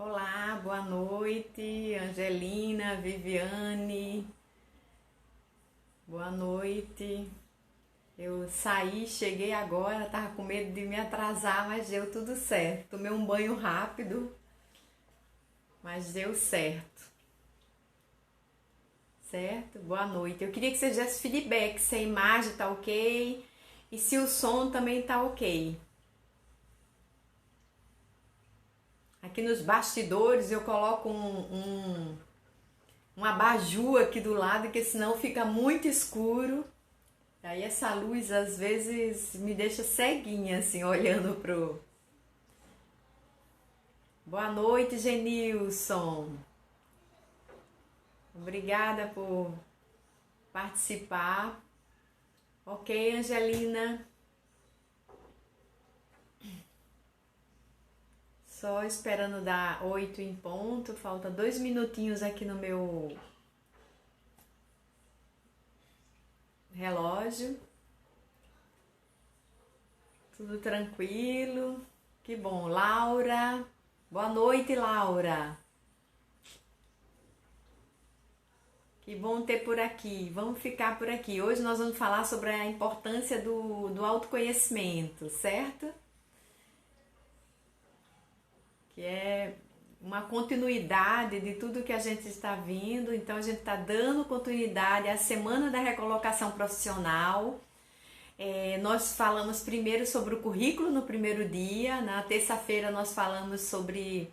Olá, boa noite, Angelina, Viviane, boa noite. Eu saí, cheguei agora, tava com medo de me atrasar, mas deu tudo certo. Tomei um banho rápido, mas deu certo. Certo? Boa noite. Eu queria que você desse feedback, se a imagem tá ok e se o som também tá ok. Aqui nos bastidores eu coloco um abajur aqui do lado, que senão fica muito escuro. Aí essa luz às vezes me deixa ceguinha, assim, olhando pro... Boa noite, Genilson. Obrigada por participar. Ok, Angelina. Só esperando dar 8 em ponto, falta 2 minutinhos aqui no meu relógio. Tudo tranquilo, que bom. Laura, boa noite, Laura. Que bom ter por aqui, vamos ficar por aqui. Hoje nós vamos falar sobre a importância do autoconhecimento, certo? Que é uma continuidade de tudo que a gente está vindo. Então a gente está dando continuidade à Semana da Recolocação Profissional. Nós falamos primeiro sobre o currículo no primeiro dia. Na terça-feira nós falamos sobre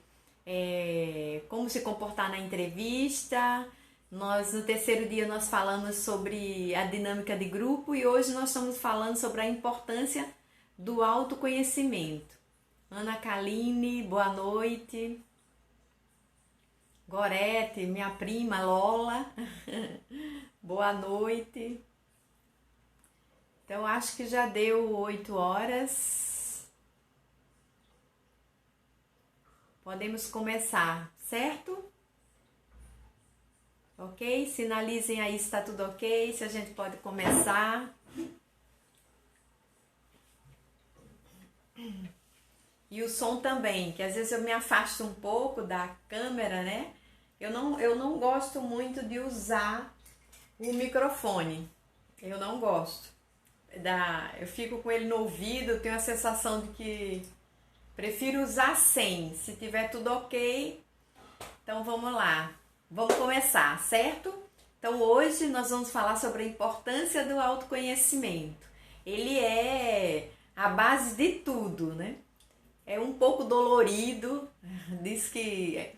como se comportar na entrevista. No terceiro dia nós falamos sobre a dinâmica de grupo e hoje nós estamos falando sobre a importância do autoconhecimento. Ana Kaline, boa noite. Gorete, minha prima Lola, boa noite. Então, acho que já deu 8 horas. Podemos começar, certo? Ok? Sinalizem aí se está tudo ok, se a gente pode começar. E o som também, que às vezes eu me afasto um pouco da câmera, né? Eu não gosto muito de usar o microfone. Eu não gosto. Eu fico com ele no ouvido, tenho a sensação de que prefiro usar sem. Se tiver tudo ok, então vamos lá. Vamos começar, certo? Então hoje nós vamos falar sobre a importância do autoconhecimento. Ele é a base de tudo, né? É um pouco dolorido, diz que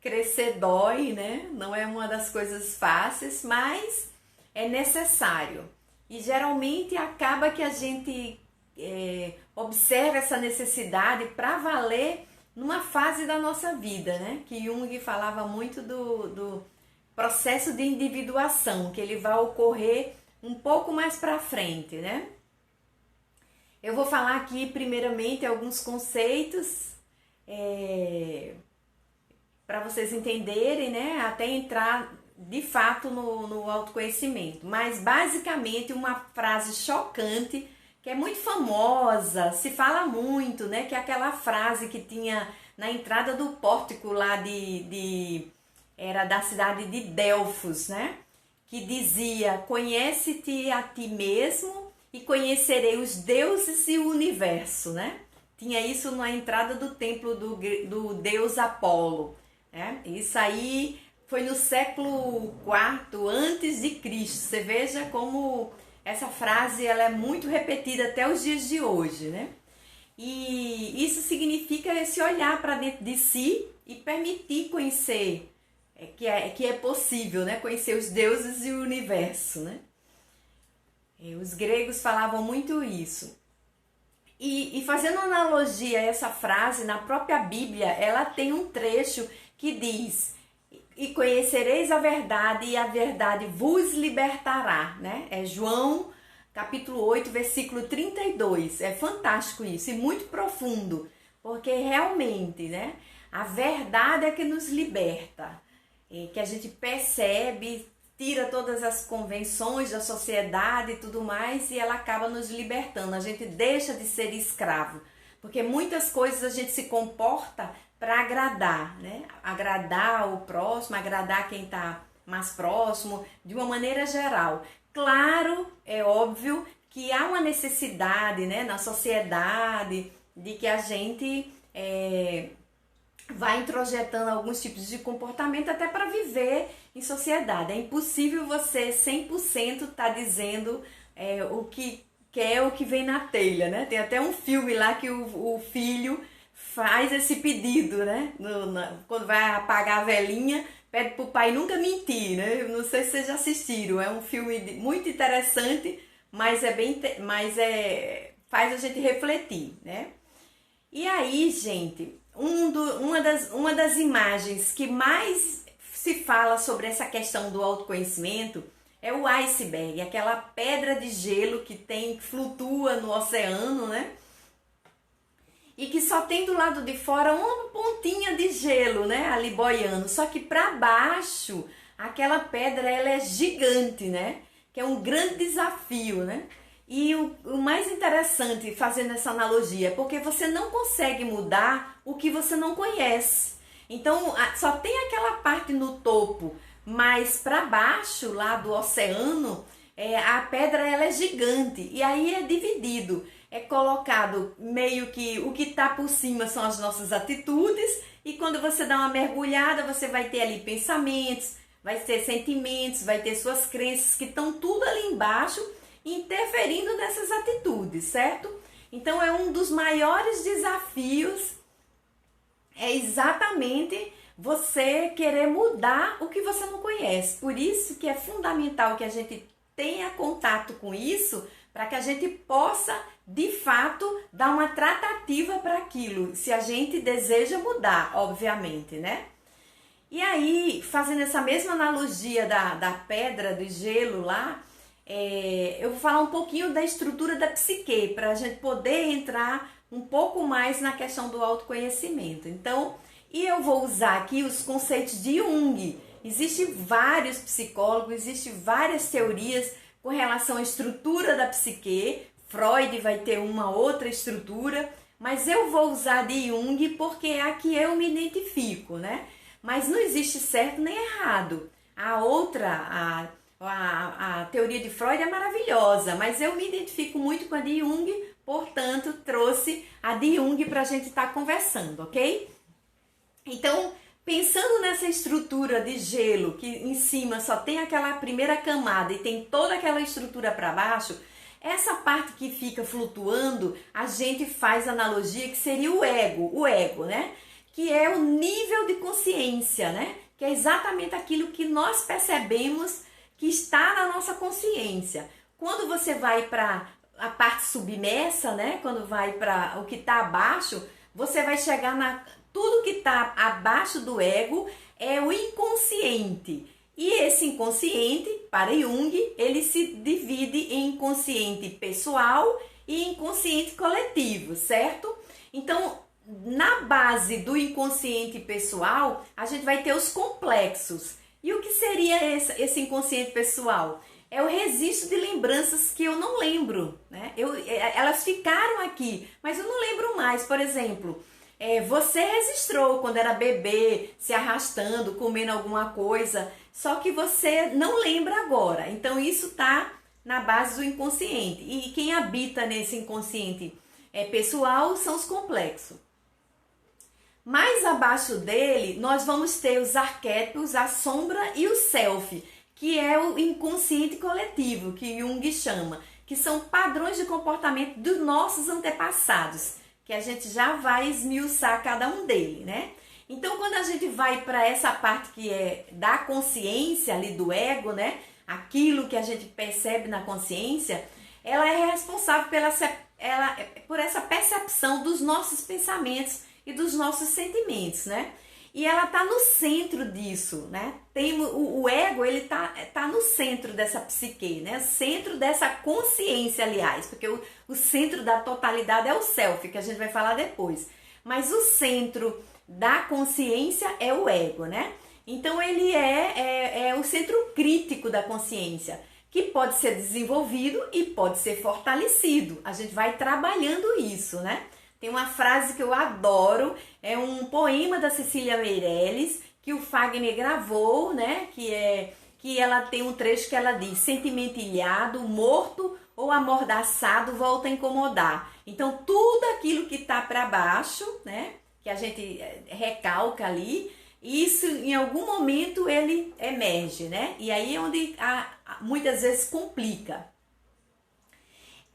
crescer dói, né? Não é uma das coisas fáceis, mas é necessário. E geralmente acaba que a gente observa essa necessidade para valer numa fase da nossa vida, né? Que Jung falava muito do processo de individuação, que ele vai ocorrer um pouco mais para frente, né? Eu vou falar aqui primeiramente alguns conceitos para vocês entenderem, né? Até entrar de fato no autoconhecimento. Mas basicamente uma frase chocante, que é muito famosa, se fala muito, né? Que é aquela frase que tinha na entrada do pórtico lá era da cidade de Delfos, né? Que dizia: conhece-te a ti mesmo e conhecerei os deuses e o universo, né? Tinha isso na entrada do templo do deus Apolo, né? Isso aí foi no século IV antes de Cristo. Você veja como essa frase ela é muito repetida até os dias de hoje, né? E isso significa esse olhar para dentro de si e permitir conhecer, que é possível, né? Conhecer os deuses e o universo, né? Os gregos falavam muito isso. E fazendo analogia a essa frase, na própria Bíblia, ela tem um trecho que diz: e conhecereis a verdade, e a verdade vos libertará, né? É João, capítulo 8, versículo 32. É fantástico isso, e muito profundo, porque realmente, né? A verdade é que nos liberta, que a gente percebe, tira todas as convenções da sociedade e tudo mais, e ela acaba nos libertando. A gente deixa de ser escravo. Porque muitas coisas a gente se comporta para agradar, né? Agradar o próximo, agradar quem está mais próximo, de uma maneira geral. Claro, é óbvio que há uma necessidade, né, na sociedade de que a gente vai introjetando alguns tipos de comportamento até para viver em sociedade. É impossível você 100% estar dizendo o que quer, o que vem na telha, né? Tem até um filme lá que o filho faz esse pedido, né? Quando vai apagar a velhinha, pede pro pai nunca mentir, né? Não sei se vocês já assistiram, é um filme muito interessante, mas faz a gente refletir, né? E aí, gente, uma das imagens que mais se fala sobre essa questão do autoconhecimento é o iceberg, aquela pedra de gelo que flutua no oceano, né? E que só tem do lado de fora uma pontinha de gelo, né, ali boiando. Só que para baixo, aquela pedra ela é gigante, né? Que é um grande desafio, né? E o mais interessante fazendo essa analogia é porque você não consegue mudar o que você não conhece. Então, só tem aquela parte no topo, mas para baixo, lá do oceano, a pedra ela é gigante. E aí é dividido. É colocado meio que o que está por cima são as nossas atitudes, e quando você dá uma mergulhada, você vai ter ali pensamentos, vai ter sentimentos, vai ter suas crenças que estão tudo ali embaixo, interferindo nessas atitudes, certo? Então é um dos maiores desafios, é exatamente você querer mudar o que você não conhece. Por isso que é fundamental que a gente tenha contato com isso, para que a gente possa, de fato, dar uma tratativa para aquilo, se a gente deseja mudar, obviamente, né? E aí, fazendo essa mesma analogia da pedra, do gelo lá, eu vou falar um pouquinho da estrutura da psique, para a gente poder entrar um pouco mais na questão do autoconhecimento. Então, e eu vou usar aqui os conceitos de Jung. Existem vários psicólogos, existem várias teorias com relação à estrutura da psique. Freud vai ter uma outra estrutura, mas eu vou usar de Jung porque é a que eu me identifico, né? Mas não existe certo nem errado. A outra, a teoria de Freud é maravilhosa, mas eu me identifico muito com a de Jung, portanto, trouxe a de Jung para a gente estar conversando, ok? Então, pensando nessa estrutura de gelo, que em cima só tem aquela primeira camada e tem toda aquela estrutura para baixo, essa parte que fica flutuando, a gente faz analogia que seria o ego, né? Que é o nível de consciência, né? Que é exatamente aquilo que nós percebemos que está na nossa consciência. Quando você vai para a parte submersa, né? Quando vai para o que está abaixo, você vai chegar tudo que está abaixo do ego é o inconsciente. E esse inconsciente, para Jung, ele se divide em inconsciente pessoal e inconsciente coletivo, certo? Então, na base do inconsciente pessoal, a gente vai ter os complexos. E o que seria esse inconsciente pessoal? É o registro de lembranças que eu não lembro, né? Elas ficaram aqui, mas eu não lembro mais. Por exemplo, você registrou quando era bebê, se arrastando, comendo alguma coisa, só que você não lembra agora. Então isso está na base do inconsciente. E quem habita nesse inconsciente pessoal são os complexos. Mais abaixo dele, nós vamos ter os arquétipos, a sombra e o self, que é o inconsciente coletivo, que Jung chama, que são padrões de comportamento dos nossos antepassados, que a gente já vai esmiuçar cada um deles, né? Então, quando a gente vai para essa parte que é da consciência ali do ego, né? Aquilo que a gente percebe na consciência, ela é responsável por essa percepção dos nossos pensamentos e dos nossos sentimentos, né? E ela tá no centro disso, né? Tem o ego, ele tá no centro dessa psique, né? Centro dessa consciência, aliás, porque o centro da totalidade é o self, que a gente vai falar depois. Mas o centro da consciência é o ego, né? Então ele é o centro crítico da consciência, que pode ser desenvolvido e pode ser fortalecido. A gente vai trabalhando isso, né? Tem uma frase que eu adoro, é um poema da Cecília Meirelles, que o Fagner gravou, né? Que ela tem um trecho que ela diz: sentimentilhado, morto ou amordaçado volta a incomodar. Então, tudo aquilo que tá para baixo, né? Que a gente recalca ali, isso em algum momento ele emerge, né? E aí é onde muitas vezes complica.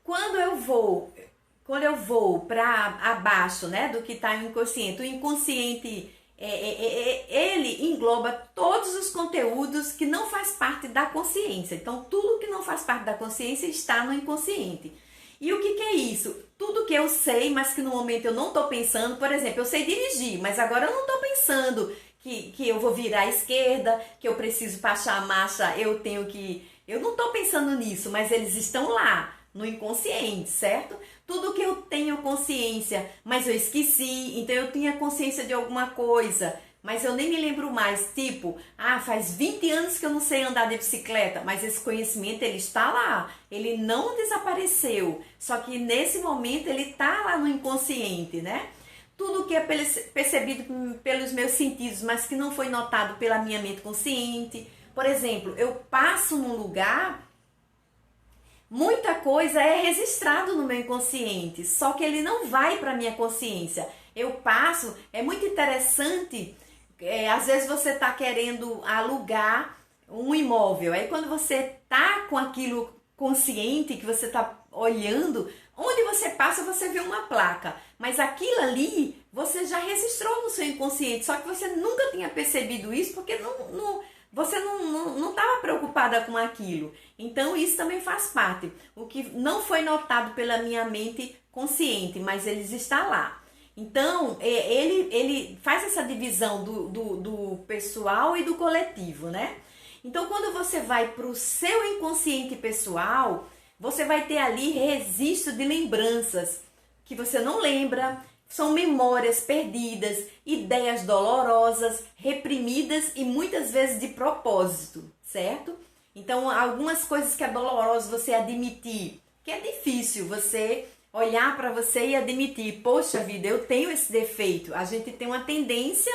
Quando eu vou para abaixo, né, do que está no inconsciente, o inconsciente ele engloba todos os conteúdos que não faz parte da consciência. Então, tudo que não faz parte da consciência está no inconsciente. E o que é isso? Tudo que eu sei, mas que no momento eu não estou pensando. Por exemplo, eu sei dirigir, mas agora eu não estou pensando que eu vou virar à esquerda, que eu preciso baixar a marcha, eu não estou pensando nisso, mas eles estão lá, no inconsciente, certo? Tudo que eu tenho consciência, mas eu esqueci, então eu tinha consciência de alguma coisa, mas eu nem me lembro mais, tipo, faz 20 anos que eu não sei andar de bicicleta, mas esse conhecimento ele está lá, ele não desapareceu, só que nesse momento ele está lá no inconsciente, né? Tudo que é percebido pelos meus sentidos, mas que não foi notado pela minha mente consciente. Por exemplo, eu passo num lugar, muita coisa é registrado no meu inconsciente, só que ele não vai para a minha consciência. Eu passo, é muito interessante, às vezes você está querendo alugar um imóvel, aí quando você está com aquilo consciente, que você está olhando, onde você passa você vê uma placa, mas aquilo ali você já registrou no seu inconsciente, só que você nunca tinha percebido isso porque você não estava preocupada com aquilo. Então isso também faz parte. O que não foi notado pela minha mente consciente, mas ele está lá. Então ele faz essa divisão do pessoal e do coletivo, né? Então quando você vai para o seu inconsciente pessoal, você vai ter ali registro de lembranças que você não lembra, são memórias perdidas, ideias dolorosas, reprimidas e muitas vezes de propósito, certo? Então, algumas coisas que é doloroso você admitir, que é difícil você olhar para você e admitir, poxa vida, eu tenho esse defeito. A gente tem uma tendência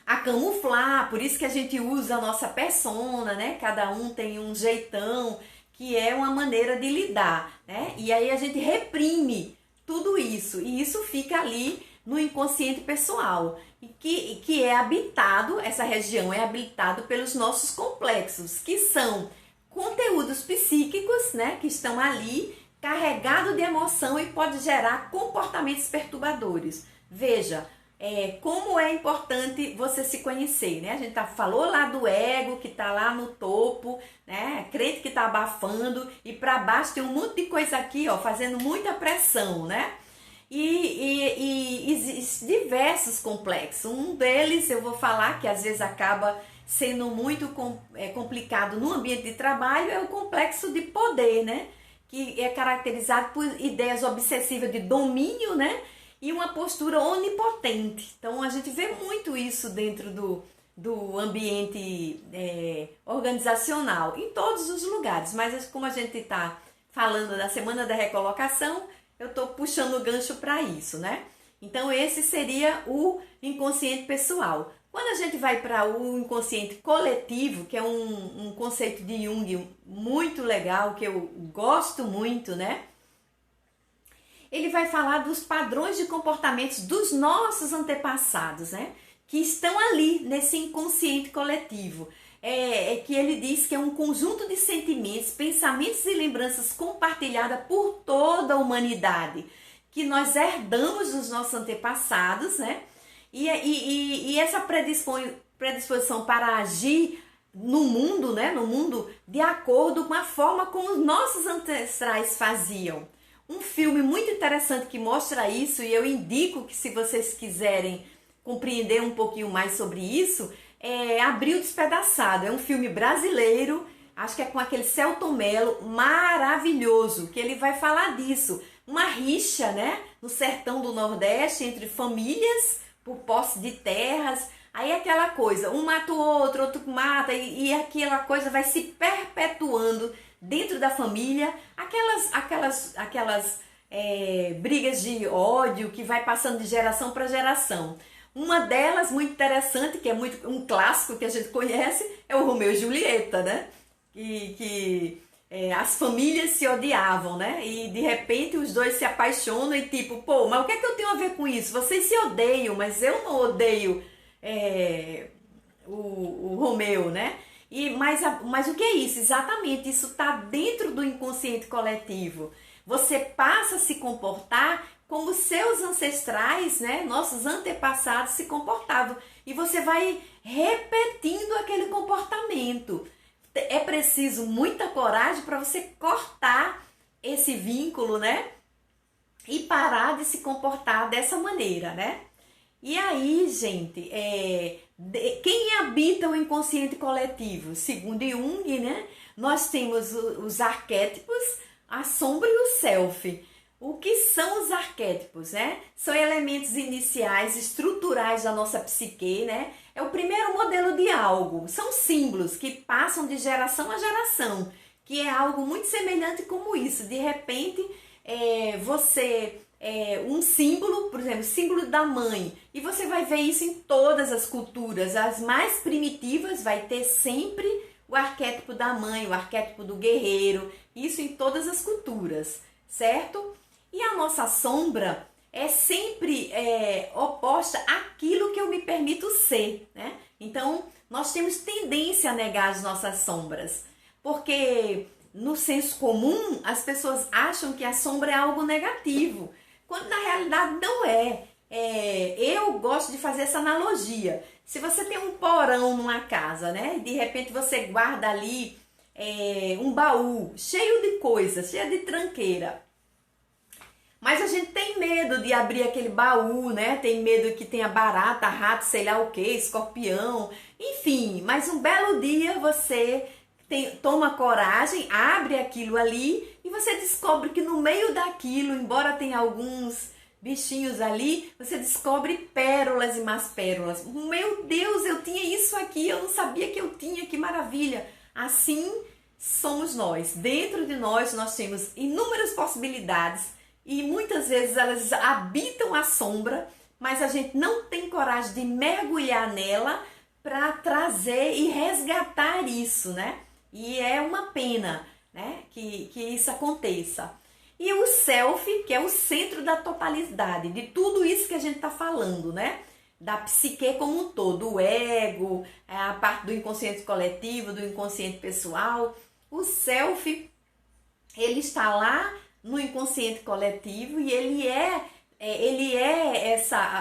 a camuflar, por isso que a gente usa a nossa persona, né? Cada um tem um jeitão, que é uma maneira de lidar, né? E aí a gente reprime tudo isso, e isso fica ali no inconsciente pessoal, e que é habitado, essa região é habitada pelos nossos complexos, que são conteúdos psíquicos, né, que estão ali carregados de emoção e pode gerar comportamentos perturbadores. Veja, como é importante você se conhecer, né? A gente falou lá do ego que está lá no topo, né? Crente que está abafando e para baixo tem um monte de coisa aqui, ó, fazendo muita pressão, né? E existem diversos complexos. Um deles eu vou falar que às vezes acaba sendo muito complicado no ambiente de trabalho, é o complexo de poder, né? Que é caracterizado por ideias obsessivas de domínio, né? E uma postura onipotente. Então a gente vê muito isso dentro do ambiente organizacional, em todos os lugares. Mas como a gente está falando da Semana da Recolocação, eu estou puxando o gancho para isso, né? Então esse seria o inconsciente pessoal. Quando a gente vai para o inconsciente coletivo, que é um conceito de Jung muito legal, que eu gosto muito, né? Ele vai falar dos padrões de comportamentos dos nossos antepassados, né? Que estão ali nesse inconsciente coletivo. Que ele diz que é um conjunto de sentimentos, pensamentos e lembranças compartilhada por toda a humanidade, que nós herdamos dos nossos antepassados, né? E essa predisposição para agir no mundo, né? No mundo de acordo com a forma como os nossos ancestrais faziam. Um filme muito interessante que mostra isso, e eu indico que se vocês quiserem compreender um pouquinho mais sobre isso, é Abril Despedaçado. É um filme brasileiro, acho que é com aquele Selton Mello, maravilhoso, que ele vai falar disso. Uma rixa, né, no sertão do Nordeste entre famílias por posse de terras. Aí aquela coisa, um mata o outro, outro mata, e aquela coisa vai se perpetuando dentro da família, aquelas brigas de ódio que vai passando de geração para geração. Uma delas, muito interessante, que é muito um clássico que a gente conhece, é o Romeu e Julieta, né? As famílias se odiavam, né? E de repente os dois se apaixonam e tipo, pô, mas o que é que eu tenho a ver com isso? Vocês se odeiam, mas eu não odeio o Romeu, né? Mas o que é isso? Exatamente, isso está dentro do inconsciente coletivo. Você passa a se comportar como seus ancestrais, né, nossos antepassados se comportavam. E você vai repetindo aquele comportamento. É preciso muita coragem para você cortar esse vínculo, né? E parar de se comportar dessa maneira, né? E aí, gente, quem habita o inconsciente coletivo? Segundo Jung, né? Nós temos os arquétipos, a sombra e o self. O que são os arquétipos, né? São elementos iniciais, estruturais da nossa psique, né? É o primeiro modelo de algo. São símbolos que passam de geração a geração, que é algo muito semelhante como isso. De repente, um símbolo, por exemplo, símbolo da mãe, e você vai ver isso em todas as culturas. As mais primitivas vai ter sempre o arquétipo da mãe, o arquétipo do guerreiro, isso em todas as culturas, certo? E a nossa sombra é sempre oposta àquilo que eu me permito ser, né? Então, nós temos tendência a negar as nossas sombras, porque no senso comum as pessoas acham que a sombra é algo negativo, quando na realidade não é. Eu gosto de fazer essa analogia. Se você tem um porão numa casa, né? E de repente você guarda ali um baú cheio de coisas, cheio de tranqueira. Mas a gente tem medo de abrir aquele baú, né? Tem medo que tenha barata, rato, sei lá o que, escorpião, enfim. Mas um belo dia você toma coragem, abre aquilo ali e você descobre que no meio daquilo, embora tenha alguns bichinhos ali, você descobre pérolas e mais pérolas. Meu Deus, eu tinha isso aqui, eu não sabia que eu tinha, que maravilha. Assim somos nós. Dentro de nós temos inúmeras possibilidades. E muitas vezes elas habitam a sombra, mas a gente não tem coragem de mergulhar nela para trazer e resgatar isso, né? E é uma pena, né, que isso aconteça. E o self, que é o centro da totalidade, de tudo isso que a gente está falando, né? Da psique como um todo, o ego, a parte do inconsciente coletivo, do inconsciente pessoal. O self, ele está lá no inconsciente coletivo e ele é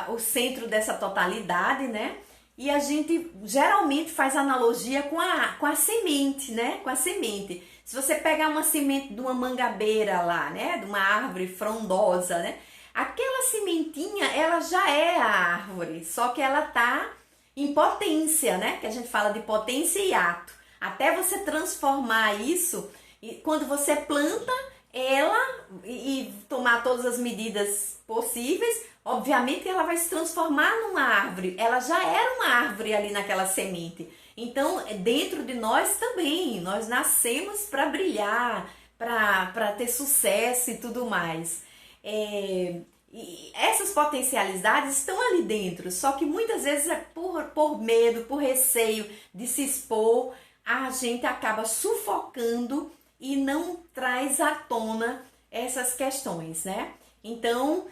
o centro dessa totalidade, né? E a gente geralmente faz analogia com a semente, né? Com a semente. Se você pegar uma semente de uma mangabeira lá, né? De uma árvore frondosa, né? Aquela sementinha, ela já é a árvore, só que ela tá em potência, né? Que a gente fala de potência e ato. Até você transformar isso, e quando você planta ela e tomar todas as medidas possíveis, obviamente ela vai se transformar numa árvore. Ela já era uma árvore ali naquela semente. Então, dentro de nós também, nós nascemos para brilhar, para ter sucesso e tudo mais. E essas potencialidades estão ali dentro, só que muitas vezes é por medo, por receio de se expor, a gente acaba sufocando e não traz à tona essas questões, né? Então,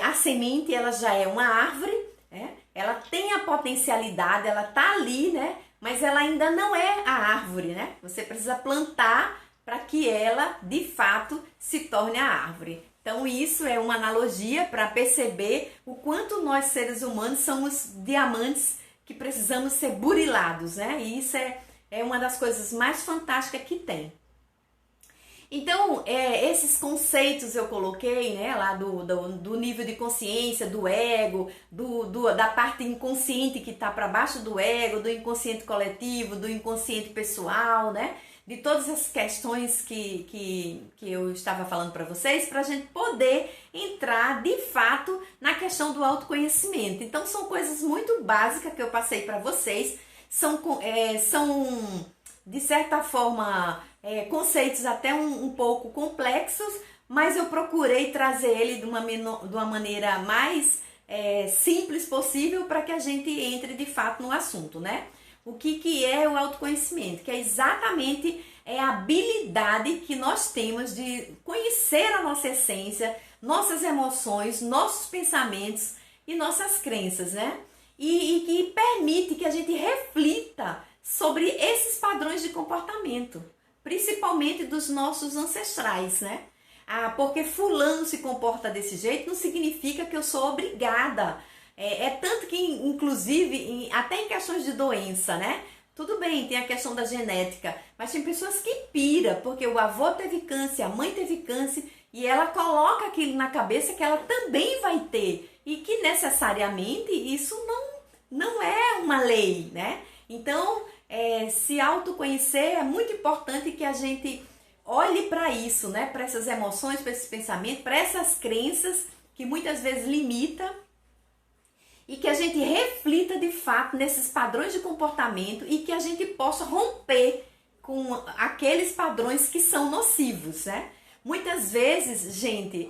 a semente, ela já é uma árvore, né? Ela tem a potencialidade, ela tá ali, né? Mas ela ainda não é a árvore, né? Você precisa plantar para que ela, de fato, se torne a árvore. Então, isso é uma analogia para perceber o quanto nós, seres humanos, somos diamantes que precisamos ser burilados, né? E isso é uma das coisas mais fantásticas que tem. Então, esses conceitos eu coloquei, né, lá do nível de consciência, do ego, da parte inconsciente que está para baixo do ego, do inconsciente coletivo, do inconsciente pessoal, né, de todas as questões que eu estava falando para vocês, para a gente poder entrar de fato na questão do autoconhecimento. Então, são coisas muito básicas que eu passei para vocês, são de certa forma, conceitos até um pouco complexos, mas eu procurei trazer ele de uma maneira mais simples possível para que a gente entre de fato no assunto, né? O que é o autoconhecimento? Que é exatamente a habilidade que nós temos de conhecer a nossa essência, nossas emoções, nossos pensamentos e nossas crenças, né? E que permite que a gente reflita sobre esses padrões de comportamento, principalmente dos nossos ancestrais, né? Porque fulano se comporta desse jeito não significa que eu sou obrigada. Tanto que, inclusive, até em questões de doença, né? Tudo bem, tem a questão da genética, mas tem pessoas que piram, porque o avô teve câncer, a mãe teve câncer, e ela coloca aquilo na cabeça que ela também vai ter, e que necessariamente isso não é uma lei, né? Então, se autoconhecer é muito importante que a gente olhe para isso, né? Para essas emoções, para esses pensamentos, para essas crenças que muitas vezes limitam, e que a gente reflita de fato nesses padrões de comportamento e que a gente possa romper com aqueles padrões que são nocivos, né? Muitas vezes, gente,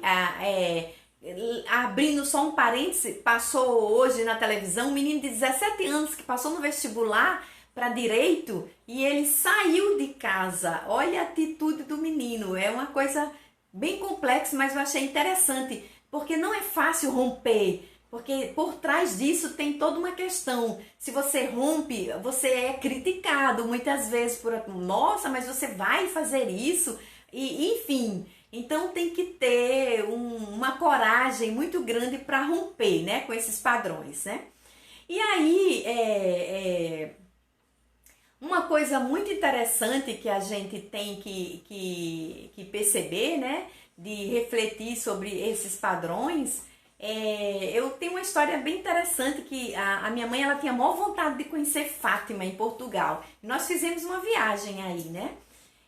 abrindo só um parêntese, passou hoje na televisão um menino de 17 anos que passou no vestibular para direito e ele saiu de casa. Olha a atitude do menino, é uma coisa bem complexa, mas eu achei interessante, porque não é fácil romper. Porque por trás disso tem toda uma questão. Se você rompe, você é criticado muitas vezes por, nossa, mas você vai fazer isso? E, enfim, então tem que ter uma coragem muito grande para romper, né, com esses padrões, né? E aí, uma coisa muito interessante que a gente tem que perceber, né, de refletir sobre esses padrões. Eu tenho uma história bem interessante que a minha mãe ela tinha a maior vontade de conhecer Fátima em Portugal. Nós fizemos uma viagem aí, né?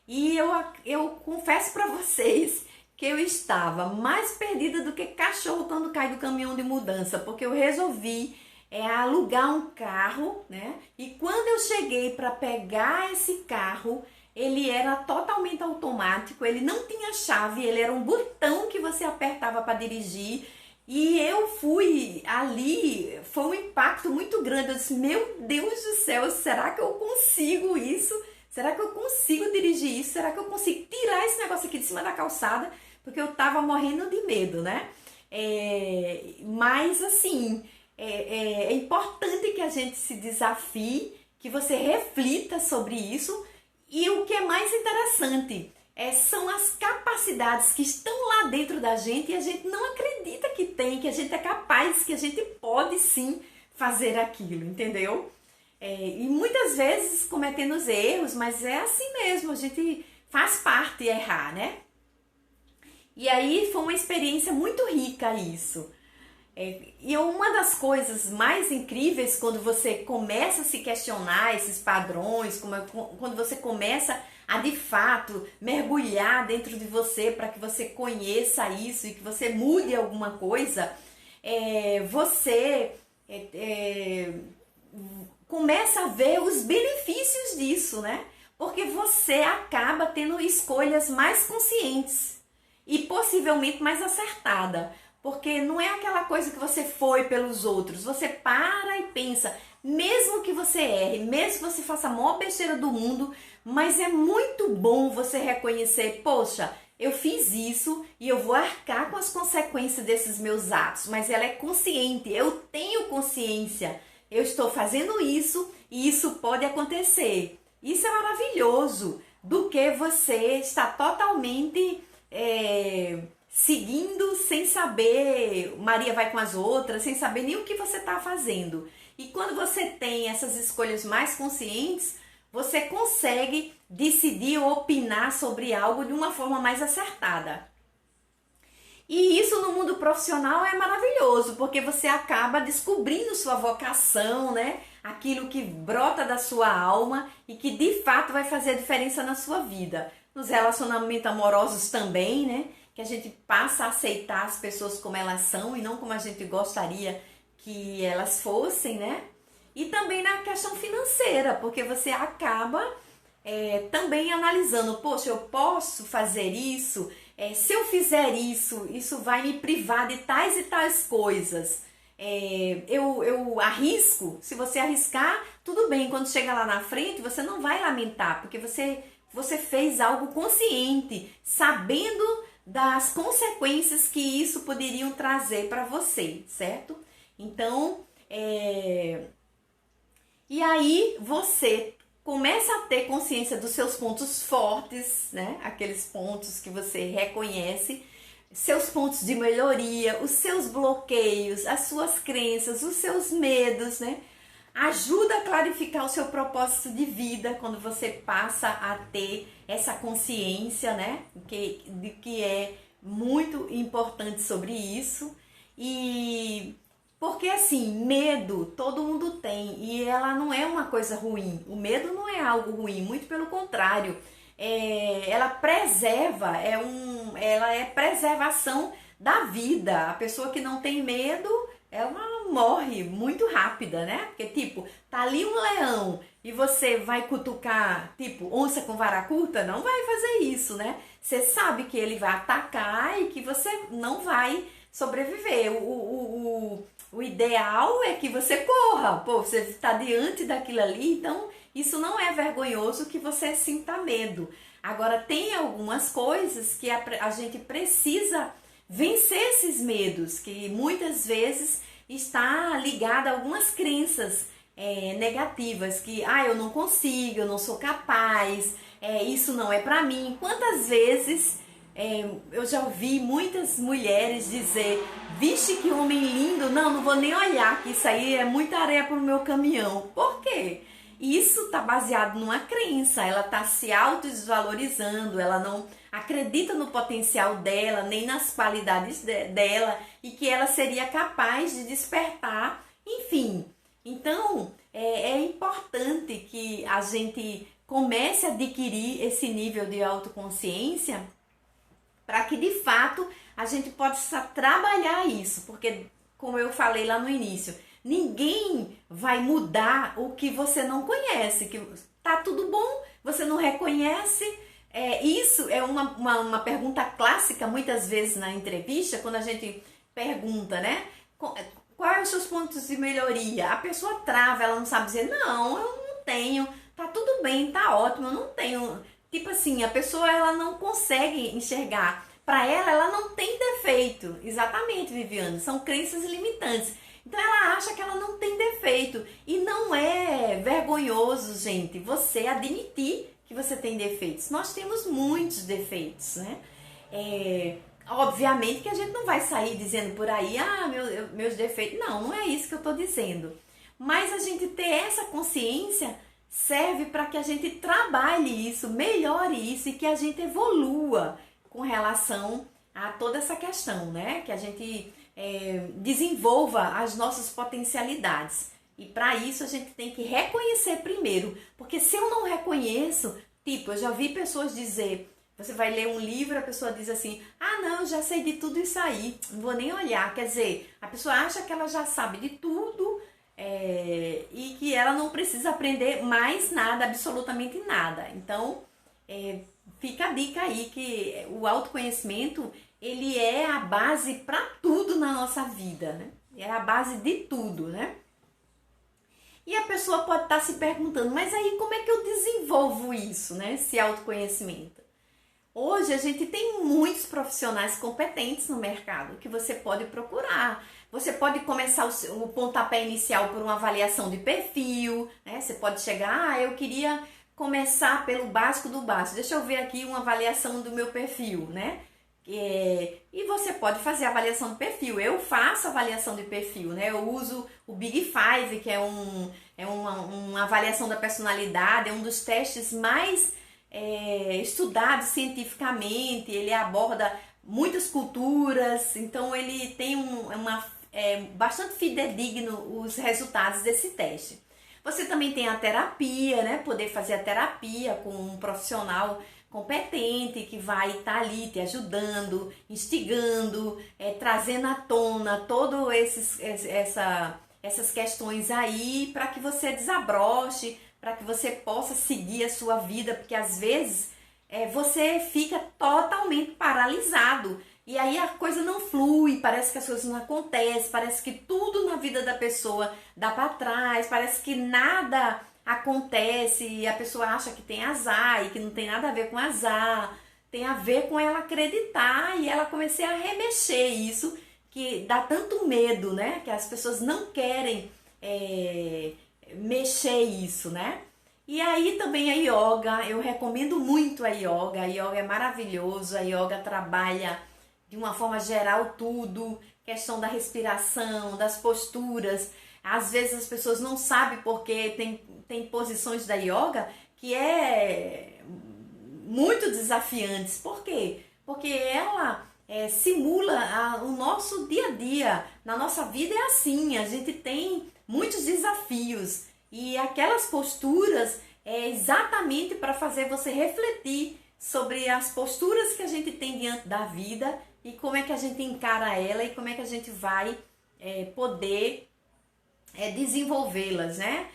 E eu confesso para vocês que eu estava mais perdida do que cachorro quando cai do caminhão de mudança, porque eu resolvi alugar um carro, né? E quando eu cheguei para pegar esse carro, ele era totalmente automático, ele não tinha chave, ele era um botão que você apertava para dirigir. E eu fui ali, foi um impacto muito grande. Eu disse, meu Deus do céu, será que eu consigo isso? Será que eu consigo dirigir isso? Será que eu consigo tirar esse negócio aqui de cima da calçada? Porque eu tava morrendo de medo, né? Mas assim, é importante que a gente se desafie, que você reflita sobre isso. E o que é mais interessante são as capacidades que estão lá dentro da gente e a gente não acredita que tem, que a gente é capaz, que a gente pode sim fazer aquilo, entendeu? E muitas vezes cometendo os erros, mas é assim mesmo, a gente faz parte errar, né? E aí foi uma experiência muito rica isso. E uma das coisas mais incríveis quando você começa a se questionar esses padrões, quando você começa a de fato mergulhar dentro de você para que você conheça isso e que você mude alguma coisa, você começa a ver os benefícios disso, né? Porque você acaba tendo escolhas mais conscientes e possivelmente mais acertada. Porque não é aquela coisa que você foi pelos outros. Você para e pensa, mesmo que você erre, mesmo que você faça a maior besteira do mundo, mas é muito bom você reconhecer, poxa, eu fiz isso e eu vou arcar com as consequências desses meus atos, mas ela é consciente, eu tenho consciência, eu estou fazendo isso e isso pode acontecer. Isso é maravilhoso, do que você está totalmente seguindo sem saber, Maria vai com as outras, sem saber nem o que você está fazendo. E quando você tem essas escolhas mais conscientes, você consegue decidir ou opinar sobre algo de uma forma mais acertada. E isso no mundo profissional é maravilhoso, porque você acaba descobrindo sua vocação, né? Aquilo que brota da sua alma e que de fato vai fazer a diferença na sua vida. Nos relacionamentos amorosos também, né? Que a gente passa a aceitar as pessoas como elas são e não como a gente gostaria que elas fossem, né? E também na questão financeira, porque você acaba também analisando, poxa, eu posso fazer isso? Se eu fizer isso, isso vai me privar de tais e tais coisas. Eu arrisco. Se você arriscar, tudo bem, quando chega lá na frente, você não vai lamentar, porque você fez algo consciente, sabendo das consequências que isso poderiam trazer para você, certo? Então, e aí você começa a ter consciência dos seus pontos fortes, né? Aqueles pontos que você reconhece, seus pontos de melhoria, os seus bloqueios, as suas crenças, os seus medos, né? Ajuda a clarificar o seu propósito de vida quando você passa a ter essa consciência, né? De que é muito importante sobre isso. E porque assim, medo todo mundo tem e ela não é uma coisa ruim. O medo não é algo ruim, muito pelo contrário. Ela preserva, ela é preservação da vida. A pessoa que não tem medo, ela morre muito rápida, né? Porque, tipo, tá ali um leão e você vai cutucar, tipo, onça com vara curta, não vai fazer isso, né? Você sabe que ele vai atacar e que você não vai sobreviver. O ideal é que você corra. Pô, você está diante daquilo ali, então isso não é vergonhoso que você sinta medo. Agora, tem algumas coisas que a gente precisa vencer esses medos, que muitas vezes está ligada a algumas crenças negativas, que eu não consigo, eu não sou capaz, isso não é pra mim. Quantas vezes eu já ouvi muitas mulheres dizer, vixe que homem lindo, não vou nem olhar, que isso aí é muita areia pro meu caminhão. Por quê? Isso está baseado numa crença, ela está se autodesvalorizando, ela não acredita no potencial dela, nem nas qualidades dela e que ela seria capaz de despertar, enfim. Então, é importante que a gente comece a adquirir esse nível de autoconsciência para que, de fato, a gente possa trabalhar isso, porque, como eu falei lá no início, ninguém vai mudar o que você não conhece, que tá tudo bom, você não reconhece. Isso é uma pergunta clássica muitas vezes na entrevista, quando a gente pergunta, né? Quais os seus pontos de melhoria? A pessoa trava, ela não sabe dizer, não, eu não tenho, tá tudo bem, tá ótimo, eu não tenho. Tipo assim, a pessoa ela não consegue enxergar. Para ela não tem defeito. Exatamente, Viviane, são crenças limitantes. Então ela acha que ela não tem defeito. E não é vergonhoso, gente, você admitir que você tem defeitos. Nós temos muitos defeitos, né? Obviamente que a gente não vai sair dizendo por aí, meus defeitos. Não é isso que eu tô dizendo. Mas a gente ter essa consciência serve para que a gente trabalhe isso, melhore isso e que a gente evolua com relação a toda essa questão, né? Que a gente desenvolva as nossas potencialidades. E para isso a gente tem que reconhecer primeiro, porque se eu não reconheço, tipo, eu já vi pessoas dizer, você vai ler um livro, a pessoa diz assim, não, eu já sei de tudo isso aí, não vou nem olhar. Quer dizer, a pessoa acha que ela já sabe de tudo e que ela não precisa aprender mais nada, absolutamente nada. Então, fica a dica aí que o autoconhecimento, ele é a base para tudo na nossa vida, né? É a base de tudo, né? E a pessoa pode estar se perguntando, mas aí como é que eu desenvolvo isso, né? Esse autoconhecimento. Hoje a gente tem muitos profissionais competentes no mercado que você pode procurar. Você pode começar o pontapé inicial por uma avaliação de perfil, né? Você pode chegar, eu queria começar pelo básico do básico. Deixa eu ver aqui uma avaliação do meu perfil, né? E você pode fazer a avaliação de perfil. Eu faço avaliação de perfil, né? Eu uso o Big Five, que é uma avaliação da personalidade, é um dos testes mais estudados cientificamente. Ele aborda muitas culturas, então ele tem bastante fidedigno os resultados desse teste. Você também tem a terapia, né? Poder fazer a terapia com um profissional competente que vai estar ali te ajudando, instigando, trazendo à tona todas essas questões aí para que você desabroche, para que você possa seguir a sua vida, porque às vezes você fica totalmente paralisado. E aí a coisa não flui, parece que as coisas não acontecem, parece que tudo na vida da pessoa dá para trás, parece que nada acontece e a pessoa acha que tem azar e que não tem nada a ver com azar. Tem a ver com ela acreditar e ela comecei a remexer isso, que dá tanto medo, né? Que as pessoas não querem mexer isso, né? E aí também a yoga, eu recomendo muito a yoga é maravilhoso, a yoga trabalha de uma forma geral tudo, questão da respiração, das posturas. Às vezes as pessoas não sabem porque tem posições da yoga que muito desafiantes. Por quê? Porque ela simula o nosso dia a dia. Na nossa vida é assim, a gente tem muitos desafios. E aquelas posturas é exatamente para fazer você refletir sobre as posturas que a gente tem diante da vida e como é que a gente encara ela e como é que a gente vai poder desenvolvê-las, né?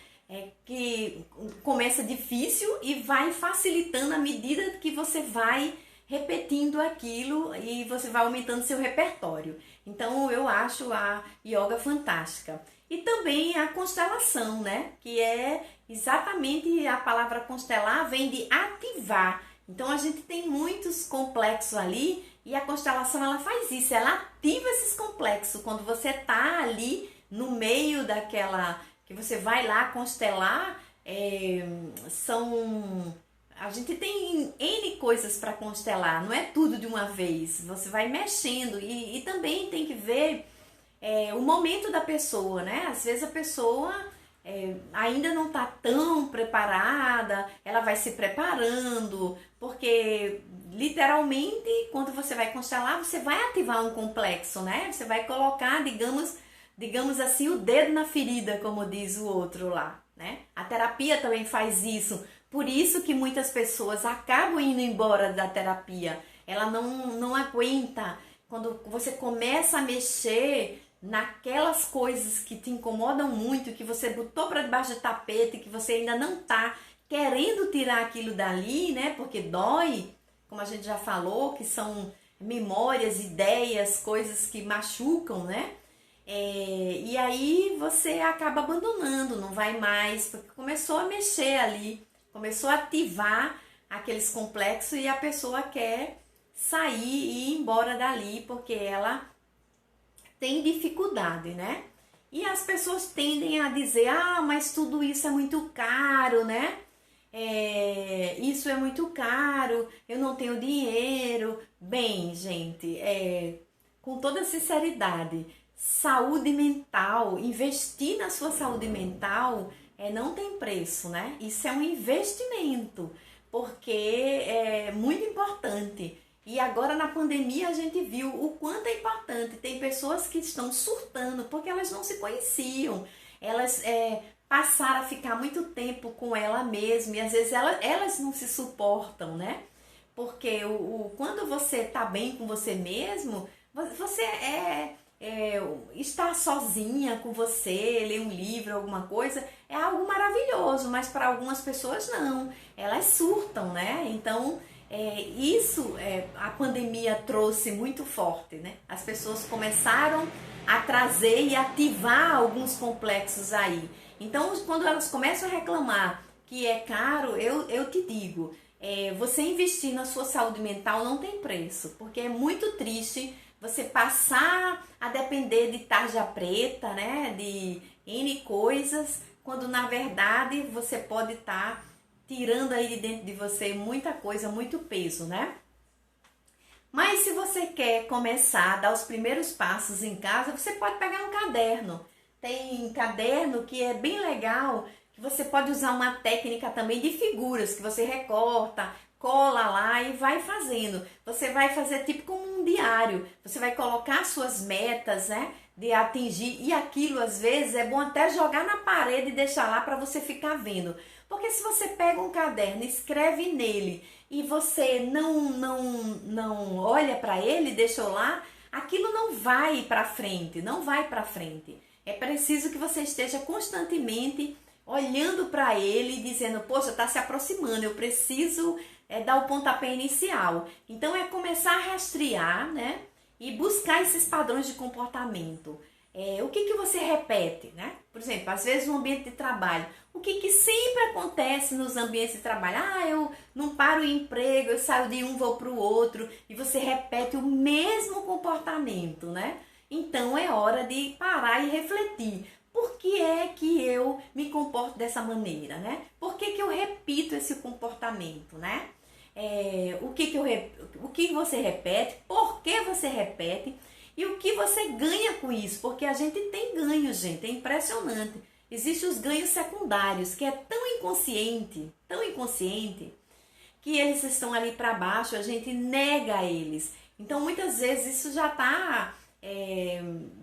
Que começa difícil e vai facilitando à medida que você vai repetindo aquilo e você vai aumentando seu repertório. Então eu acho a yoga fantástica. E também a constelação, né? Que é exatamente a palavra constelar vem de ativar. Então a gente tem muitos complexos ali e a constelação ela faz isso, ela ativa esses complexos. Quando você tá ali no meio daquela que você vai lá constelar, a gente tem N coisas para constelar, não é tudo de uma vez, você vai mexendo e também tem que ver o momento da pessoa, né? Às vezes a pessoa ainda não está tão preparada, ela vai se preparando, porque literalmente quando você vai constelar, você vai ativar um complexo, né? Você vai colocar, digamos assim, o dedo na ferida, como diz o outro lá, né? A terapia também faz isso, por isso que muitas pessoas acabam indo embora da terapia, ela não aguenta, quando você começa a mexer naquelas coisas que te incomodam muito, que você botou para debaixo do tapete, que você ainda não tá querendo tirar aquilo dali, né? Porque dói, como a gente já falou, que são memórias, ideias, coisas que machucam, né? E aí você acaba abandonando, não vai mais, porque começou a mexer ali, começou a ativar aqueles complexos e a pessoa quer sair e ir embora dali, porque ela tem dificuldade, né? E as pessoas tendem a dizer, mas tudo isso é muito caro, né? Isso é muito caro, eu não tenho dinheiro. Bem, gente, com toda sinceridade, saúde mental, investir na sua saúde mental não tem preço, né? Isso é um investimento, porque é muito importante. E agora na pandemia a gente viu o quanto é importante. Tem pessoas que estão surtando porque elas não se conheciam. Elas passaram a ficar muito tempo com ela mesma e às vezes elas não se suportam, né? Porque quando você tá bem com você mesmo, você estar sozinha com você, ler um livro, alguma coisa, é algo maravilhoso, mas para algumas pessoas não. Elas surtam, né? Então a pandemia trouxe muito forte, né? As pessoas começaram a trazer e ativar alguns complexos aí. Então, quando elas começam a reclamar que é caro, eu te digo, você investir na sua saúde mental não tem preço, porque é muito triste você passar a depender de tarja preta, né? De N coisas, quando na verdade você pode estar tirando aí de dentro de você muita coisa, muito peso, né? Mas se você quer começar a dar os primeiros passos em casa, você pode pegar um caderno. Tem caderno que é bem legal, que você pode usar uma técnica também de figuras, que você recorta, cola lá e vai fazendo. Você vai fazer tipo como um diário. Você vai colocar suas metas, né? De atingir. E aquilo, às vezes, é bom até jogar na parede e deixar lá para você ficar vendo. Porque se você pega um caderno, escreve nele e você não olha para ele, deixou lá, aquilo não vai para frente, não vai para frente. É preciso que você esteja constantemente olhando para ele e dizendo, poxa, está se aproximando, eu preciso dar o pontapé inicial. Então é começar a rastrear, né? E buscar esses padrões de comportamento. O que você repete, né? Por exemplo, às vezes no ambiente de trabalho, o que sempre acontece nos ambientes de trabalho? Eu não paro o emprego, eu saio de um, vou para o outro, e você repete o mesmo comportamento, né? Então é hora de parar e refletir. Por que é que eu me comporto dessa maneira, né? Por que eu repito esse comportamento, né? O que você repete, por que você repete e o que você ganha com isso, porque a gente tem ganho, gente, é impressionante. Existem os ganhos secundários, que é tão inconsciente, que eles estão ali para baixo, a gente nega eles. Então, muitas vezes isso já está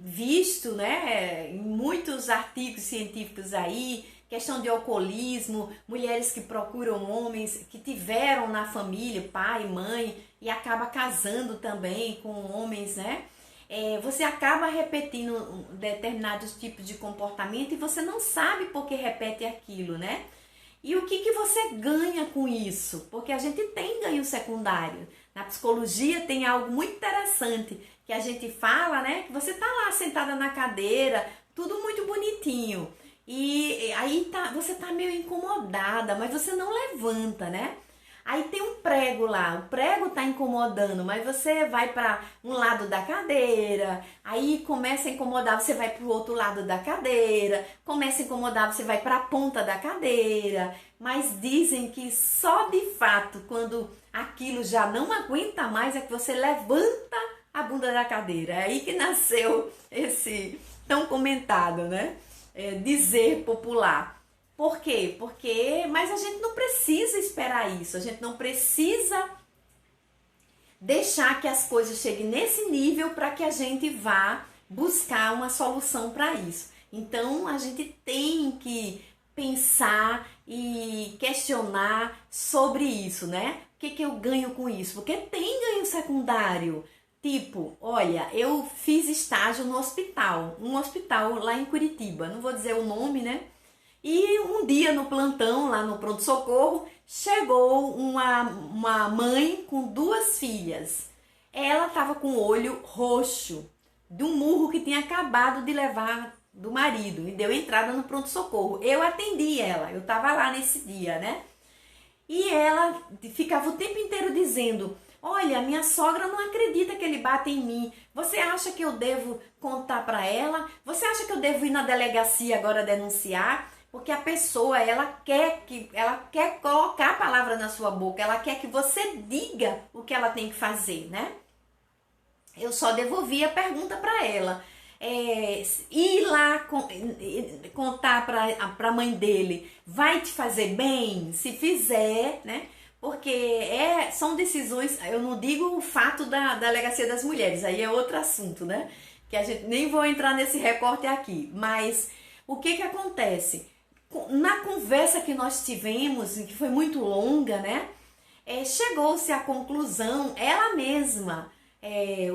visto, né, em muitos artigos científicos aí, questão de alcoolismo, mulheres que procuram homens que tiveram na família, pai, mãe, e acaba casando também com homens, né? Você acaba repetindo determinados tipos de comportamento e você não sabe por que repete aquilo, né? E o que você ganha com isso? Porque a gente tem ganho secundário. Na psicologia tem algo muito interessante que a gente fala, né? Que você tá lá sentada na cadeira, tudo muito bonitinho. E aí você tá meio incomodada, mas você não levanta, né? Aí tem um prego lá, o prego tá incomodando, mas você vai para um lado da cadeira, aí começa a incomodar, você vai para o outro lado da cadeira, começa a incomodar, você vai para a ponta da cadeira, mas dizem que só de fato, quando aquilo já não aguenta mais, é que você levanta a bunda da cadeira. É aí que nasceu esse tão comentado, né? Dizer popular. Por quê? Mas a gente não precisa esperar isso, a gente não precisa deixar que as coisas cheguem nesse nível para que a gente vá buscar uma solução para isso. Então, a gente tem que pensar e questionar sobre isso, né? O que eu ganho com isso? Porque tem ganho secundário. Tipo, olha, eu fiz estágio no hospital, um hospital lá em Curitiba, não vou dizer o nome, né? E um dia no plantão, lá no pronto-socorro, chegou uma mãe com 2 filhas. Ela estava com o olho roxo, de um murro que tinha acabado de levar do marido, e deu entrada no pronto-socorro. Eu atendi ela, eu estava lá nesse dia, né? E ela ficava o tempo inteiro dizendo, olha, minha sogra não acredita que ele bate em mim. Você acha que eu devo contar para ela? Você acha que eu devo ir na delegacia agora denunciar? Porque a pessoa, ela quer colocar a palavra na sua boca, ela quer que você diga o que ela tem que fazer, né? Eu só devolvi a pergunta para ela. Ir lá contar para a mãe dele vai te fazer bem? Se fizer, né? Porque são decisões, eu não digo o fato da Delegacia das Mulheres, aí é outro assunto, né? Que a gente nem vou entrar nesse recorte aqui, mas o que acontece? Na conversa que nós tivemos, que foi muito longa, né? Chegou-se à conclusão, ela mesma,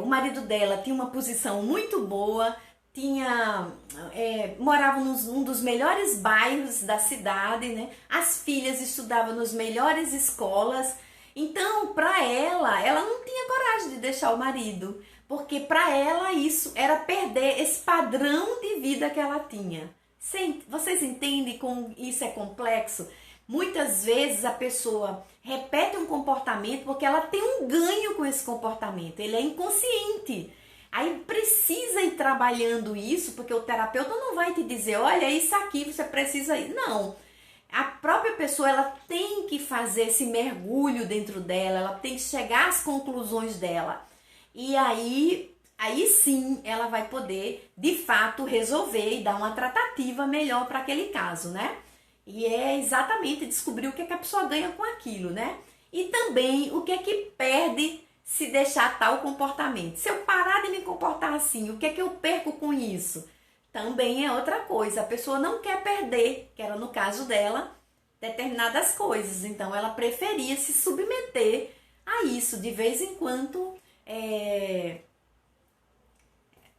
o marido dela tinha uma posição muito boa, morava num dos melhores bairros da cidade, né? As filhas estudavam nas melhores escolas, então para ela não tinha coragem de deixar o marido, porque para ela isso era perder esse padrão de vida que ela tinha. Vocês entendem como isso é complexo? Muitas vezes a pessoa repete um comportamento porque ela tem um ganho com esse comportamento, ele é inconsciente. Aí precisa ir trabalhando isso, porque o terapeuta não vai te dizer, olha, isso aqui você precisa ir. Não, a própria pessoa ela tem que fazer esse mergulho dentro dela, ela tem que chegar às conclusões dela. E aí sim ela vai poder, de fato, resolver e dar uma tratativa melhor para aquele caso, né? E é exatamente descobrir o que a pessoa ganha com aquilo, né? E também o que é que perde se deixar tal comportamento. Se eu parar de me comportar assim, o que é que eu perco com isso? Também é outra coisa. A pessoa não quer perder, que era no caso dela, determinadas coisas. Então, ela preferia se submeter a isso de vez em quando,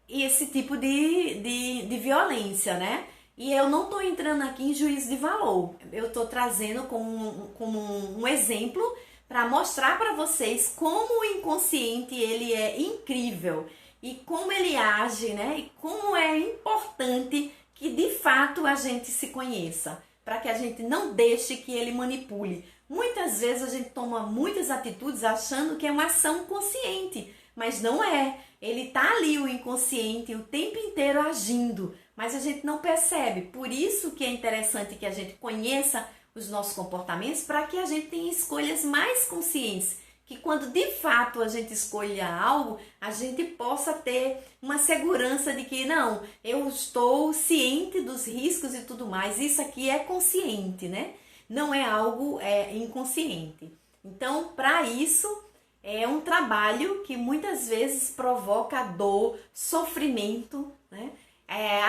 esse tipo de violência, né? E eu não estou entrando aqui em juízo de valor, eu estou trazendo como um exemplo para mostrar para vocês como o inconsciente ele é incrível e como ele age, né? E como é importante que de fato a gente se conheça, para que a gente não deixe que ele manipule. Muitas vezes a gente toma muitas atitudes achando que é uma ação consciente, mas não é. Ele tá ali, o inconsciente, o tempo inteiro agindo, mas a gente não percebe. Por isso que é interessante que a gente conheça os nossos comportamentos para que a gente tenha escolhas mais conscientes. Que quando de fato a gente escolha algo, a gente possa ter uma segurança de que não, eu estou ciente dos riscos e tudo mais. Isso aqui é consciente, né? Não é algo inconsciente. Então, para isso, é um trabalho que muitas vezes provoca dor, sofrimento, né?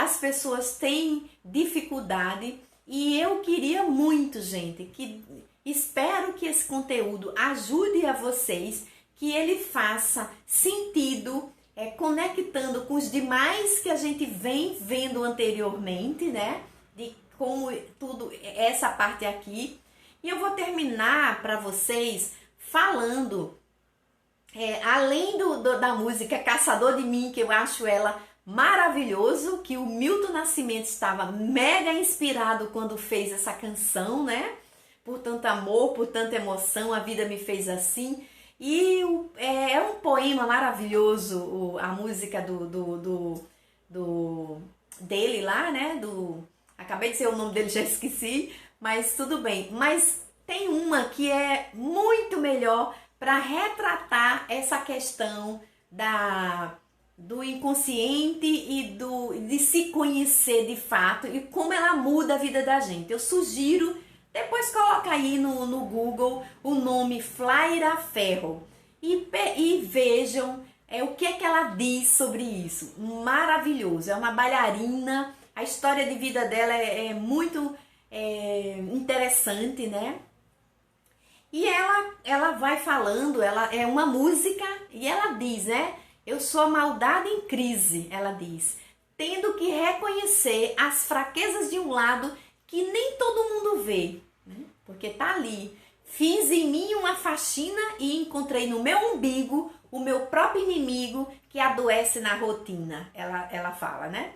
As pessoas têm dificuldade e eu queria muito, gente, que espero que esse conteúdo ajude a vocês, que ele faça sentido, conectando com os demais que a gente vem vendo anteriormente, né? De como tudo, essa parte aqui. E eu vou terminar para vocês falando, além da música Caçador de Mim, que eu acho ela maravilhoso, que o Milton Nascimento estava mega inspirado quando fez essa canção, né? Por tanto amor, por tanta emoção, a vida me fez assim. E é um poema maravilhoso, a música dele lá, né? Acabei de dizer o nome dele, já esqueci, mas tudo bem. Mas tem uma que é muito melhor para retratar essa questão do inconsciente e de se conhecer de fato e como ela muda a vida da gente. Eu sugiro, depois coloca aí no Google o nome Flaira Ferro e vejam o que é que ela diz sobre isso. Maravilhoso, é uma bailarina, a história de vida dela é muito interessante, né? E ela vai falando, ela é uma música e ela diz, né? Eu sou a maldade em crise, ela diz, tendo que reconhecer as fraquezas de um lado que nem todo mundo vê, né? Porque tá ali. Fiz em mim uma faxina e encontrei no meu umbigo o meu próprio inimigo que adoece na rotina, ela fala, né?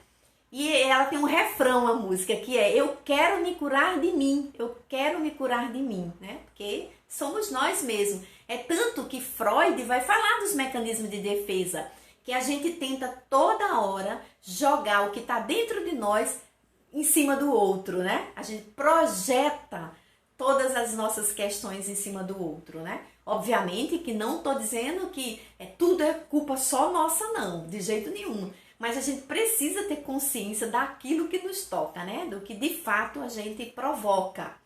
E ela tem um refrão, a música, que é: eu quero me curar de mim, eu quero me curar de mim, né? Porque somos nós mesmos. É tanto que Freud vai falar dos mecanismos de defesa, que a gente tenta toda hora jogar o que está dentro de nós em cima do outro, né? A gente projeta todas as nossas questões em cima do outro, né? Obviamente que não estou dizendo que tudo é culpa só nossa, não, de jeito nenhum. Mas a gente precisa ter consciência daquilo que nos toca, né? Do que de fato a gente provoca.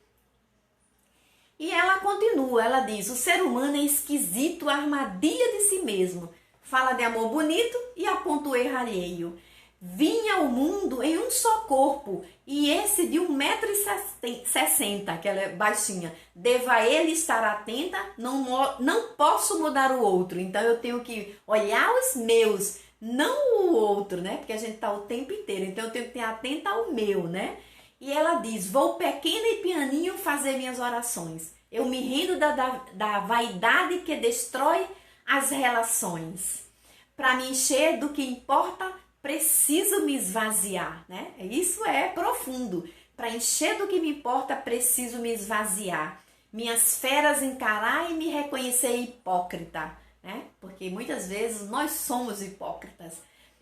E ela continua, ela diz: o ser humano é esquisito, armadilha de si mesmo. Fala de amor bonito e aponta o erro alheio. Vinha ao mundo em um só corpo, e esse de 1,60 m, que ela é baixinha. Deva ele estar atenta, não posso mudar o outro. Então eu tenho que olhar os meus, não o outro, né? Porque a gente tá o tempo inteiro, então eu tenho que estar atenta ao meu, né? E ela diz: vou pequena e pianinho fazer minhas orações. Eu me rendo da vaidade que destrói as relações. Para me encher do que importa, preciso me esvaziar, né? Isso é profundo. Para encher do que me importa, preciso me esvaziar. Minhas feras encarar e me reconhecer hipócrita, né? Porque muitas vezes nós somos hipócritas.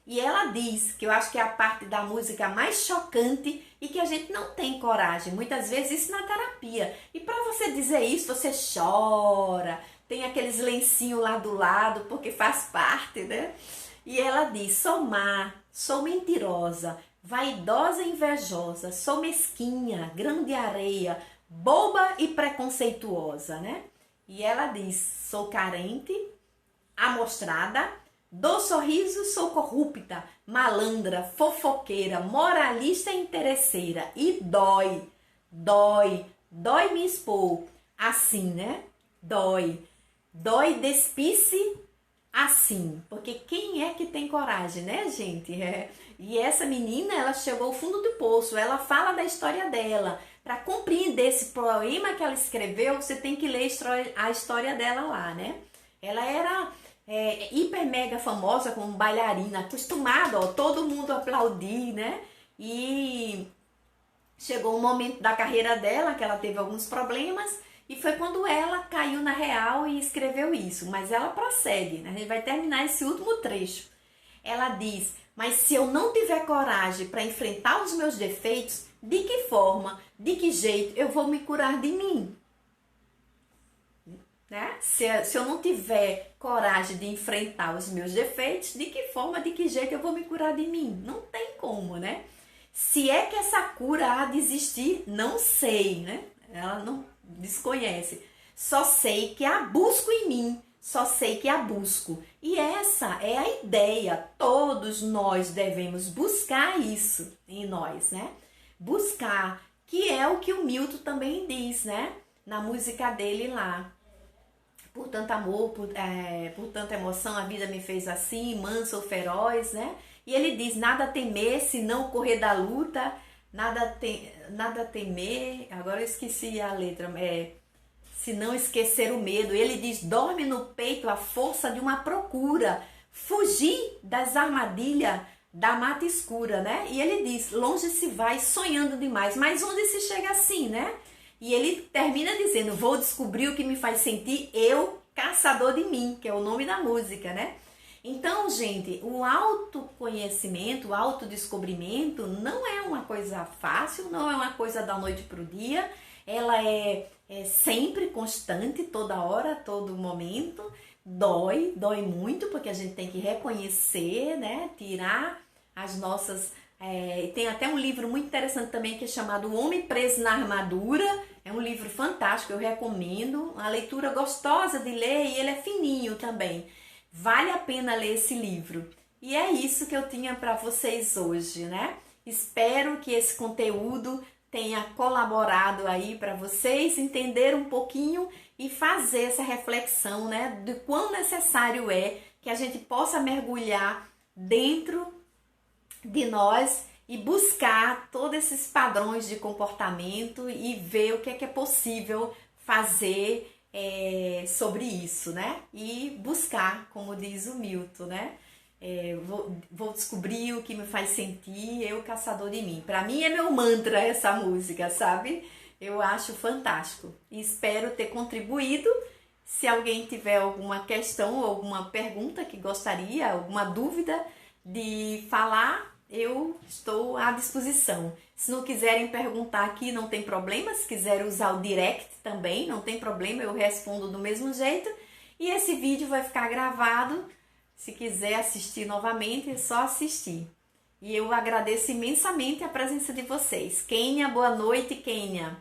E ela diz, que eu acho que é a parte da música mais chocante e que a gente não tem coragem. Muitas vezes isso na terapia. E para você dizer isso, você chora, tem aqueles lencinhos lá do lado, porque faz parte, né? E ela diz: sou má, sou mentirosa, vaidosa e invejosa, sou mesquinha, grão de areia, boba e preconceituosa, né? E ela diz: sou carente, amostrada, dou sorriso, sou corrupta, malandra, fofoqueira, moralista e interesseira. E dói me expor. Assim, né? Dói despice assim, porque quem é que tem coragem, né, gente? E essa menina, ela chegou ao fundo do poço, ela fala da história dela. Para compreender esse poema que ela escreveu, você tem que ler a história dela lá, né? Ela era hiper mega famosa como bailarina, acostumada, ó, todo mundo aplaudir, né? E chegou um momento da carreira dela que ela teve alguns problemas e foi quando ela caiu na real e escreveu isso. Mas ela prossegue, né? A gente vai terminar esse último trecho. Ela diz: mas se eu não tiver coragem para enfrentar os meus defeitos, de que forma, de que jeito eu vou me curar de mim? Né? Se eu não tiver coragem de enfrentar os meus defeitos, de que forma, de que jeito eu vou me curar de mim? Não tem como, né? Se é que essa cura há de existir, não sei, né? Ela não desconhece. Só sei que a busco em mim, só sei que a busco. E essa é a ideia. Todos nós devemos buscar isso em nós, né? Buscar, que é o que o Milton também diz, né? Na música dele lá. Por tanto amor, por tanta emoção, a vida me fez assim, manso ou feroz, né? E ele diz: nada temer se não correr da luta, nada temer. Agora eu esqueci a letra, se não esquecer o medo. Ele diz: dorme no peito a força de uma procura, fugir das armadilhas da mata escura, né? E ele diz: longe se vai sonhando demais, mas onde se chega assim, né? E ele termina dizendo: vou descobrir o que me faz sentir eu, caçador de mim, que é o nome da música, né? Então, gente, o autoconhecimento, o autodescobrimento não é uma coisa fácil, não é uma coisa da noite para o dia. Ela é sempre constante, toda hora, todo momento. Dói muito, porque a gente tem que reconhecer, né? Tirar as nossas... tem até um livro muito interessante também que é chamado O Homem Preso na Armadura. É um livro fantástico, eu recomendo. Uma leitura gostosa de ler e ele é fininho também. Vale a pena ler esse livro. E é isso que eu tinha para vocês hoje, né? Espero que esse conteúdo tenha colaborado aí para vocês entender um pouquinho e fazer essa reflexão, né? De quão necessário é que a gente possa mergulhar dentro de nós e buscar todos esses padrões de comportamento e ver o que é possível fazer sobre isso, né? E buscar, como diz o Milton, né? Vou descobrir o que me faz sentir, eu caçador de mim. Para mim é meu mantra essa música, sabe? Eu acho fantástico e espero ter contribuído. Se alguém tiver alguma questão ou alguma pergunta que gostaria, alguma dúvida de falar, eu estou à disposição. Se não quiserem perguntar aqui, não tem problema. Se quiserem usar o direct também, não tem problema, eu respondo do mesmo jeito. E esse vídeo vai ficar gravado. Se quiser assistir novamente, é só assistir. E eu agradeço imensamente a presença de vocês. Kênia, boa noite, Kênia.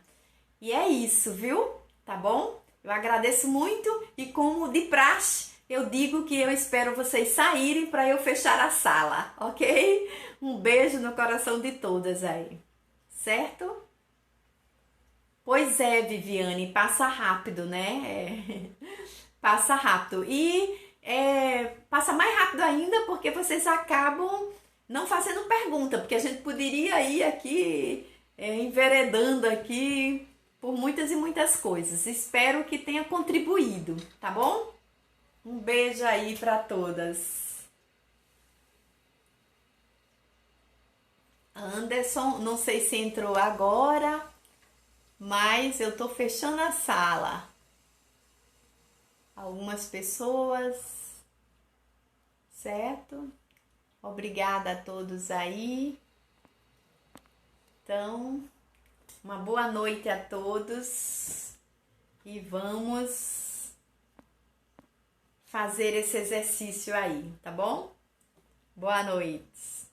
E é isso, viu? Tá bom? Eu agradeço muito e, como de praxe, eu digo que eu espero vocês saírem para eu fechar a sala, ok? Um beijo no coração de todas aí, certo? Pois é, Viviane, passa rápido, né? Passa rápido. E passa mais rápido ainda porque vocês acabam não fazendo pergunta, porque a gente poderia ir aqui enveredando aqui por muitas e muitas coisas. Espero que tenha contribuído, tá bom? Um beijo aí para todas. Anderson, não sei se entrou agora, mas eu tô fechando a sala. Algumas pessoas, certo? Obrigada a todos aí. Então, uma boa noite a todos e vamos fazer esse exercício aí, tá bom? Boa noite.